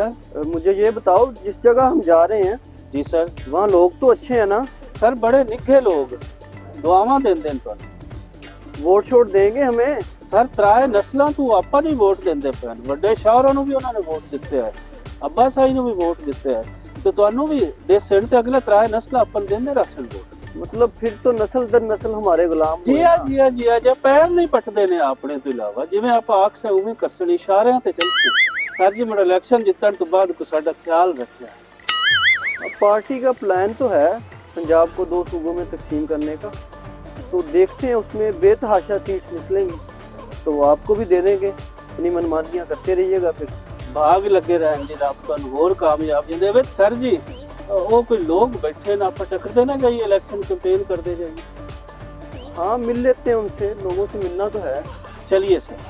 Sir. मुझे ये बताओ, जिस जगह हम जा रहे हैं जी सर। वहाँ लोग तो अच्छे हैं ना? सर बड़े निखे लोग, दुआवां देंदे ने। वोट शोट देंगे हमें? सर त्राए नस्लों तू ਆਪਾਂ नहीं वोट देंदे पे, ਵੱਡੇ ਸ਼ਾਹਰਾਂ ਨੂੰ ਵੀ ਉਹਨਾਂ ਨੇ ਵੋਟ ਦਿੱਤੇ ਹੈ, ਅੱਬਾ ਸਾਈ ਨੂੰ ਵੀ ਵੋਟ ਦਿੱਤੇ ਹੈ, ਤੇ ਤੁਹਾਨੂੰ ਵੀ ਦੇ ਸਿਰ ਤੇ ਅਗਲੇ त्राए ਨਸਲਾਂ ਆਪਾਂ ਦੇਂਦੇ ਰਸਲ ਵੋਟ। मतलब फिर तो नस्ल दर नस्ल हमारे गुलाम ਜੀ ਆ ਜੀ ਆ ਜੀ ਆ ਜੇ ਪੈਰ ਨਹੀਂ ਪਟਦੇ ਨੇ ਆਪਣੇ ਤੋਂ ਇਲਾਵਾ, ਜਿਵੇਂ ਆਪਾਂ ਆਖਸੇ ਉਵੇਂ ਕਰਸਣੀ ਇਸ਼ਾਰਿਆਂ ਤੇ ਚੱਲਦੇ। सर जी मेरा इलेक्शन जीतने तो बाद को साडा ख्याल रखना। पार्टी का प्लान तो है पंजाब को 2 सूबों में तकसीम करने का, तो देखते हैं उसमें बेतहाशा सीट निकलेंगी तो वो आपको भी दे देंगे, अपनी मनमानियाँ करते रहिएगा, फिर भाग लगे रहन जी आपको होर कामयाब देवे। सर जी वो कोई लोग बैठे ना आप टकरते ना जाइए, इलेक्शन कैंपेन करते जाइए। हाँ मिल लेते हैं उनसे, लोगों से मिलना तो है। चलिए सर।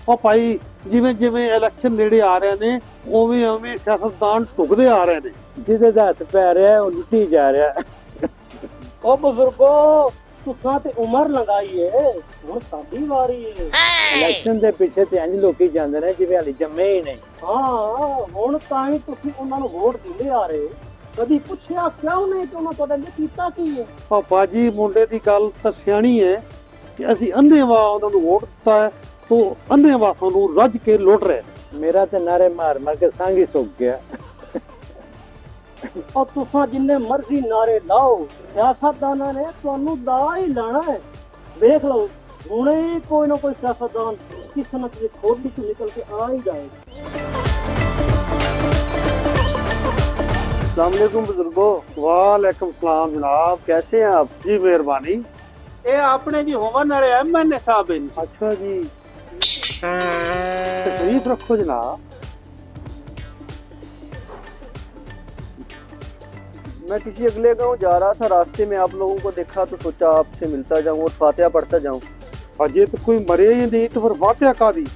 ਉਹ ਭਾਈ ਜਿਵੇਂ ਜਿਵੇਂ ਇਲੈਕਸ਼ਨ ਨੇੜੇ ਆ ਰਹੇ ਨੇ ਉਵੇਂ ਉਵੇਂ ਸਿਆਸਤਦਾਨ ਢੁਕਦੇ ਆ ਰਹੇ ਨੇ, ਜਿਹਦੇ ਦਾ ਹੱਥ ਪੈ ਰਿਹਾ ਉਹ ਲੁੱਟੀ ਜਾ ਰਿਹਾ। ਉਹ ਬਜ਼ੁਰਗੋ ਤੁਸਾਂ ਤੇ ਉਮਰ ਲੰਗਾਈ ਏ, ਹੁਣ ਸਾਡੀ ਵਾਰੀ ਏ। ਇਲੈਕਸ਼ਨ ਦੇ ਪਿੱਛੇ ਤੇ ਇੰਜ ਲੋਕੀ ਜਾਂਦੇ ਨੇ ਜਿਵੇਂ ਹਾਲੇ ਜੰਮੇ ਹੀ ਨਹੀਂ। ਹਾਂ ਹੁਣ ਤਾਂ ਹੀ ਤੁਸੀਂ ਉਹਨਾਂ ਨੂੰ ਵੋਟ ਦਿੰਦੇ ਆ ਰਹੇ, ਕਦੀ ਪੁੱਛਿਆ ਕਿਉਂ ਨਹੀਂ ਕਿ ਉਹਨਾਂ ਤੁਹਾਡੇ ਲਈ ਕੀਤਾ ਕੀ ਏ? ਪਾਪਾ ਜੀ ਮੁੰਡੇ ਦੀ ਗੱਲ ਤਾਂ ਸਿਆਣੀ ਹੈ ਕਿ ਅਸੀਂ ਅੰਨ੍ਹੇਵਾਹ ਉਹਨਾਂ ਨੂੰ ਵੋਟ ਦਿੱਤਾ ਹੈ, ਤੋ ਅੰਨ੍ਹੇਵਾਹ ਸਾਨੂੰ ਰੱਜ ਕੇ ਲੁੱਟ ਰਹੇ ਨੇ। ਮੇਰਾ ਤੇ ਨਾਰੇ ਮਾਰ ਮਾਰ ਕੇ ਸੰਗ ਹੀ ਸੁੱਕ ਗਿਆ। ਔਰ ਤੁਸਾਂ ਜਿੰਨੇ ਮਰਜ਼ੀ ਨਾਰੇ ਲਾਓ, ਸਿਆਸਤਦਾਨਾਂ ਨੇ ਤੁਹਾਨੂੰ ਦਾ ਹੀ ਲਾਣਾ ਹੈ। ਵੇਖ ਲਓ ਹੁਣੇ ਕੋਈ ਨਾ ਕੋਈ ਸਿਆਸਤਦਾਨ ਕਿਸੇ ਨਾ ਕਿਸੇ ਖੋਦੀ ਤੋਂ ਨਿਕਲ ਕੇ ਆ ਹੀ ਜਾਏਗਾ। अस्सलाम वालेकुम बुजुर्गो। वालेकुम सलाम जनाब, कैसे हैं आप? जी मेहरबानी। ये आपने जी होवन वाले एमएनए साहब हैं। अच्छा जी, तशरीफ रखो जनाब। मैं किसी अगले गांव जा रहा था, रास्ते में आप लोगों को देखा तो सोचा आपसे मिलता जाऊं और फातिहा पढ़ता जाऊं। अजे तो कोई मरे ही नहीं तो फिर फातिहा कादी?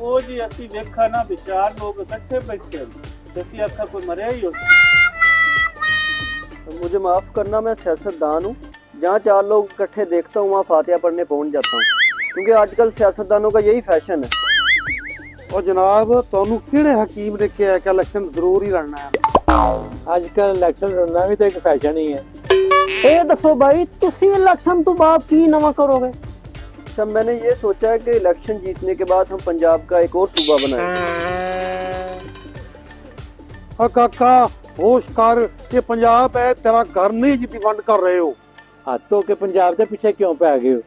ओ जी असि देखा ना विचार लोग इकट्ठे बैठे, जैसी आखा कोई मरे ही हो। तो मुझे माफ करना, मैं सियासतदान हूँ, जहाँ 4 लोग इकट्ठे देखता हूँ वहाँ फातिहा पढ़ने पहुँच जाता हूँ, क्योंकि आजकल सियासतदानों का यही फैशन है। और जनाब ਤੁਹਾਨੂੰ ਕਿਹੜੇ ਹਕੀਮ ਨੇ ਕਿਹਾ ਕਿ ਇਲੈਕਸ਼ਨ ਜ਼ਰੂਰ ਹੀ ਲੜਨਾ ਹੈ? ਅੱਜ ਕੱਲ ਇਲੈਕਸ਼ਨ ਲੜਨਾ ਵੀ ਤਾਂ ਇੱਕ ਫੈਸ਼ਨ ਹੀ ਹੈ। ਇਹ ਦੱਸੋ ਭਾਈ ਤੁਸੀਂ ਇਲੈਕਸ਼ਨ ਤੋਂ ਬਾਅਦ ਕੀ ਨਵਾਂ ਕਰੋਗੇ? अच्छा, मैंने ये सोचा है कि इलेक्शन जीतने के बाद हम पंजाब का एक और सूबा बनाएं। ਆ ਕਾਕਾ ਹੋਸ਼ ਕਰ, ਇਹ ਪੰਜਾਬ ਹੈ, ਤੇਰਾ ਘਰ ਨਹੀਂ ਜਿੱਤੀ ਵੰਡ ਕਰ ਰਹੇ ਹੋ। ਹੱਥ ਧੋ ਕੇ ਪੰਜਾਬ ਦੇ ਪਿੱਛੇ ਕਿਉਂ ਪੈ ਗਏ ਹੋ?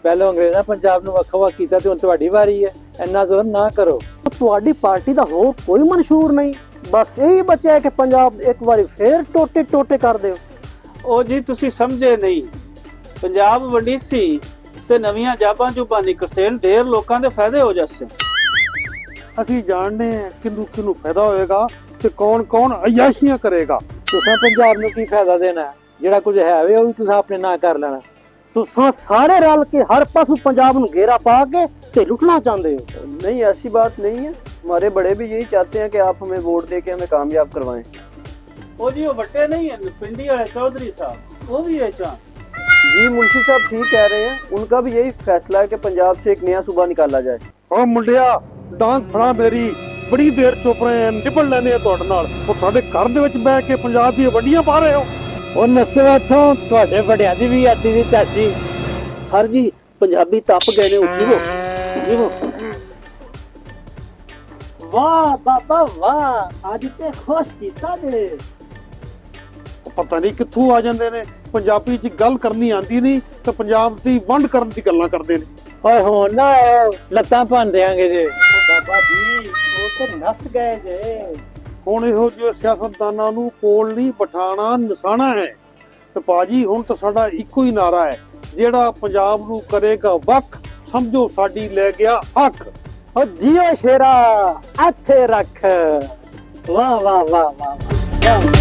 ਪਹਿਲਾਂ ਅੰਗਰੇਜ਼ਾਂ ਪੰਜਾਬ ਨੂੰ ਵੱਖ-ਵੱਖ ਕੀਤਾ ਤੇ ਹੁਣ ਤੁਹਾਡੀ ਵਾਰੀ ਹੈ, ਇੰਨਾ ਜ਼ੋਰ ਨਾ ਕਰੋ। ਤੁਹਾਡੀ ਪਾਰਟੀ ਦਾ ਹੋਰ ਕੋਈ ਮਨਸ਼ੂਰ ਨਹੀਂ, ਬਸ ਇਹੀ ਬਚਿਆ ਹੈ ਕਿ ਪੰਜਾਬ ਇੱਕ ਵਾਰੀ ਫੇਰ ਟੋਟੇ ਟੋਟੇ ਕਰ ਦਿਓ। ਉਹ ਜੀ ਤੁਸੀਂ ਸਮਝੇ ਨਹੀਂ, ਪੰਜਾਬ ਵੰਡੀਸੀ ਤੇ ਨਵੀਆਂ ਜਾਬਾਂ ਜੁਬਾਂ ਨਿਕਲ ਸੇਲ ਢੇਰ ਲੋਕਾਂ ਦੇ ਫਾਇਦੇ ਹੋ ਜਾਸੇ। ਅਸੀਂ ਜਾਣਦੇ ਹਾਂ ਕਿਹਨੂੰ ਕਿਹਨੂੰ ਫਾਇਦਾ ਹੋਏਗਾ ਤੇ ਕੌਣ ਕੌਣ ਅਯਾਸ਼ੀਆਂ ਕਰੇਗਾ। ਤੁਸੀਂ ਪੰਜਾਬ ਨੂੰ ਕੀ ਫਾਇਦਾ ਦੇਣਾ? ਜਿਹੜਾ ਕੁਝ ਹੈ ਵੇ ਉਹ ਵੀ ਤੁਸੀਂ ਆਪਣੇ ਨਾਂ ਕਰ ਲੈਣਾ। ਤੁਸੀਂ ਸਾਰੇ ਰਲ ਕੇ ਹਰ ਪਾਸੋਂ ਪੰਜਾਬ ਨੂੰ ਘੇਰਾ ਪਾ ਕੇ ਤੇ ਲੁੱਟਣਾ ਚਾਹੁੰਦੇ ਹੋ। नहीं, ऐसी बात नहीं है, हमारे बड़े भी यही चाहते हैं कि आप हमें वोट दे के हमें कामयाब करवाएं। ਉਹ ਜੀ ਉਹ ਵੱਡੇ ਨਹੀਂ ਹਨ, ਪਿੰਡੀ ਵਾਲੇ ਚੌਧਰੀ ਸਾਹਿਬ ਉਹ ਵੀ ਹੈ ਚਾਹ। जी मुंशी साहब ठीक कह रहे हैं, उनका भी यही फैसला है कि पंजाब से एक नया सूबा निकाला जाए। ਓ ਮੁੰਡਿਆ ਡਾਂਗ ਫੜਾ ਮੇਰੀ, ਬੜੀ ਦੇਰ ਚੁੱਪ ਰਹੇ ਆ, ਨਿਬੜ ਲੈਨੇ ਆ ਤੁਹਾਡੇ ਨਾਲ। ਉਹ ਸਾਡੇ ਘਰ ਦੇ ਵਿੱਚ ਬਹਿ ਕੇ ਪੰਜਾਬ ਦੀਆਂ ਵੱਡੀਆਂ ਪਾ ਰਹੇ ਹੋ। ਉਹ ਨਸੋ ਇੱਥੋਂ, ਤੁਹਾਡੇ ਵੱਡਿਆਂ ਦੀ ਵੀ ਆਤੀ ਦੀ ਚਾਚੀ। ਸਰ ਜੀ ਪੰਜਾਬੀ ਤੱਪ ਗਏ ਨੇ, ਉੱਠੀਵੋ ਉੱਠੀਵੋ। ਵਾਹ ਬਾਬਾ ਵਾਹ, ਅੱਜ ਤੇ ਖੁਸ਼ ਕੀਤਾ ਜੇ। ਪਤਾ ਨਹੀਂ ਕਿੱਥੋਂ ਆ ਜਾਂਦੇ ਨੇ, ਪੰਜਾਬੀ 'ਚ ਗੱਲ ਕਰਨੀ ਆਂਦੀ ਨਹੀਂ ਤੇ ਪੰਜਾਬ ਦੀ ਵੰਡ ਕਰਨ ਦੀ ਗੱਲਾਂ ਕਰਦੇ ਨੇ। ਓਏ ਹੁਣ ਨਾ ਲੱਤਾਂ ਭੰਨ ਦਿਆਂਗੇ ਜੇ। ਬਾਬਾ ਜੀ ਉਹ ਤੇ ਨਸ ਗਏ ਜੇ। ਹੁਣ ਇਹੋ ਜਿਹੇ ਸਿਆਸਤਦਾਨਾਂ ਨੂੰ ਕੋਲ ਨਹੀਂ ਬਿਠਾਣਾ, ਨਸਾਣਾ ਹੈ। ਤੇ ਬਾਜੀ ਹੁਣ ਤਾਂ ਸਾਡਾ ਇੱਕੋ ਹੀ ਨਾਰਾ ਹੈ, ਜਿਹੜਾ ਪੰਜਾਬ ਨੂੰ ਕਰੇਗਾ ਵੱਖ, ਸਮਝੋ ਸਾਡੀ ਲੈ ਗਿਆ ਅੱਖ। ਓ ਜੀਓ ਸ਼ੇਰਾ ਇੱਥੇ ਰੱਖ। ਵਾਹ ਵਾਹ ਵਾਹ ਵਾਹ ਵਾਹ।